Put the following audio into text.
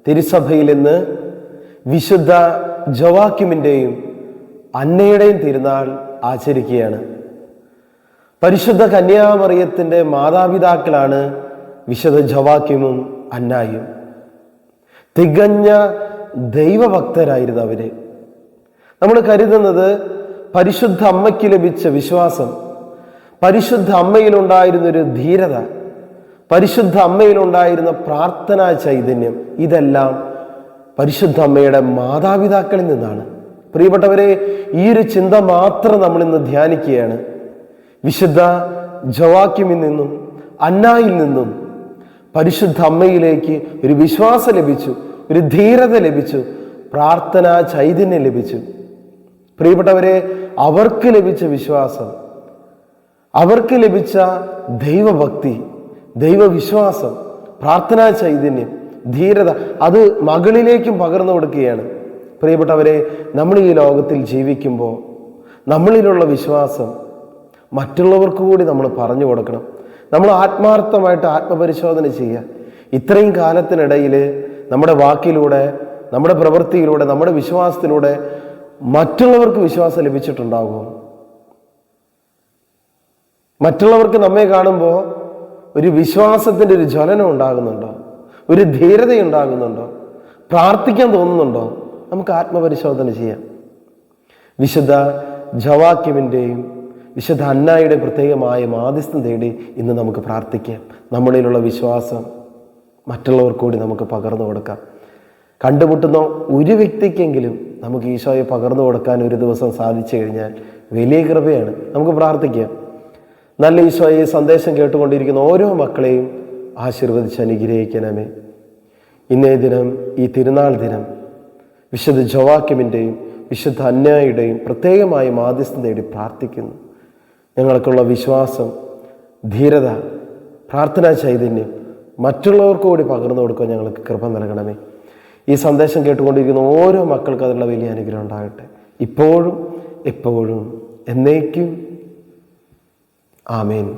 തിരുസഭയിൽ ഇന്ന് വിശുദ്ധ ജോവാക്യമിൻ്റെയും അന്നയുടെയും തിരുനാൾ ആചരിക്കുകയാണ്. പരിശുദ്ധ കന്യാമറിയത്തിൻ്റെ മാതാപിതാക്കളാണ് വിശുദ്ധ ജോവാക്യമും അന്നായും. തികഞ്ഞ ദൈവഭക്തരായിരുന്നു അവര്. നമ്മൾ കരുതുന്നത് പരിശുദ്ധ അമ്മയ്ക്ക് ലഭിച്ച വിശ്വാസം, പരിശുദ്ധ അമ്മയിലുണ്ടായിരുന്നൊരു ധീരത, പരിശുദ്ധ അമ്മയിലുണ്ടായിരുന്ന പ്രാർത്ഥനാ ചൈതന്യം, ഇതെല്ലാം പരിശുദ്ധ അമ്മയുടെ മാതാപിതാക്കളിൽ നിന്നാണ്. പ്രിയപ്പെട്ടവരെ, ഈ ഒരു ചിന്ത മാത്രം നമ്മൾ ഇന്ന് ധ്യാനിക്കുകയാണ്. വിശുദ്ധ ജോവാക്യമിൽ നിന്നും അന്നായിൽ നിന്നും പരിശുദ്ധ അമ്മയിലേക്ക് ഒരു വിശ്വാസം ലഭിച്ചു, ഒരു ധീരത ലഭിച്ചു, പ്രാർത്ഥനാ ചൈതന്യം ലഭിച്ചു. പ്രിയപ്പെട്ടവരെ, അവർക്ക് ലഭിച്ച വിശ്വാസം, അവർക്ക് ലഭിച്ച ദൈവഭക്തി, ദൈവവിശ്വാസം, പ്രാർത്ഥനാ ചൈതന്യം, ധീരത, അത് മകളിലേക്കും പകർന്നു കൊടുക്കുകയാണ്. പ്രിയപ്പെട്ടവരെ, നമ്മൾ ഈ ലോകത്തിൽ ജീവിക്കുമ്പോൾ നമ്മളിലുള്ള വിശ്വാസം മറ്റുള്ളവർക്ക് കൂടി നമ്മൾ പറഞ്ഞു കൊടുക്കണം. നമ്മൾ ആത്മാർത്ഥമായിട്ട് ആത്മപരിശോധന ചെയ്യുക. ഇത്രയും കാലത്തിനിടയിൽ നമ്മുടെ വാക്കിലൂടെ, നമ്മുടെ പ്രവൃത്തിയിലൂടെ, നമ്മുടെ വിശ്വാസത്തിലൂടെ മറ്റുള്ളവർക്ക് വിശ്വാസം ലഭിച്ചിട്ടുണ്ടാകുമോ? മറ്റുള്ളവർക്ക് നമ്മെ കാണുമ്പോൾ ഒരു വിശ്വാസത്തിൻ്റെ ഒരു ജ്വലനം ഉണ്ടാകുന്നുണ്ടോ? ഒരു ധീരത ഉണ്ടാകുന്നുണ്ടോ? പ്രാർത്ഥിക്കാൻ തോന്നുന്നുണ്ടോ? നമുക്ക് ആത്മപരിശോധന ചെയ്യാം. വിശുദ്ധ ജോവാക്യമിൻ്റെയും വിശുദ്ധ അന്നായുടെ പ്രത്യേകമായ മാധ്യസ്ഥം തേടി ഇന്ന് നമുക്ക് പ്രാർത്ഥിക്കാം. നമ്മളിലുള്ള വിശ്വാസം മറ്റുള്ളവർക്ക് കൂടി നമുക്ക് പകർന്നു കൊടുക്കാം. കണ്ടുമുട്ടുന്ന ഒരു വ്യക്തിക്കെങ്കിലും നമുക്ക് ഈശോയെ പകർന്നു കൊടുക്കാൻ ഒരു ദിവസം സാധിച്ചു കഴിഞ്ഞാൽ വലിയ കൃപയാണ്. നമുക്ക് പ്രാർത്ഥിക്കാം. നല്ല ഈശോയെ സന്ദേശം കേട്ടുകൊണ്ടിരിക്കുന്ന ഓരോ മക്കളെയും ആശീർവദിച്ച് അനുഗ്രഹിക്കണമേ. ഇന്നേ ദിനം, ഈ തിരുനാൾ ദിനം, വിശുദ്ധ ജോവാക്യമിൻ്റെയും വിശുദ്ധ അന്നായുടെയും പ്രത്യേകമായ മാധ്യസ്ഥം തേടി പ്രാർത്ഥിക്കുന്നു. ഞങ്ങൾക്കുള്ള വിശ്വാസം, ധീരത, പ്രാർത്ഥനാ ചൈതന്യം മറ്റുള്ളവർക്ക് കൂടി പകർന്നു കൊടുക്കാൻ ഞങ്ങൾക്ക് കൃപ നൽകണമേ. ഈ സന്ദേശം കേട്ടുകൊണ്ടിരിക്കുന്ന ഓരോ മക്കൾക്ക് അതിനുള്ള വലിയ അനുഗ്രഹം ഉണ്ടാകട്ടെ, ഇപ്പോഴും എപ്പോഴും എന്നേക്കും. ആമേൻ.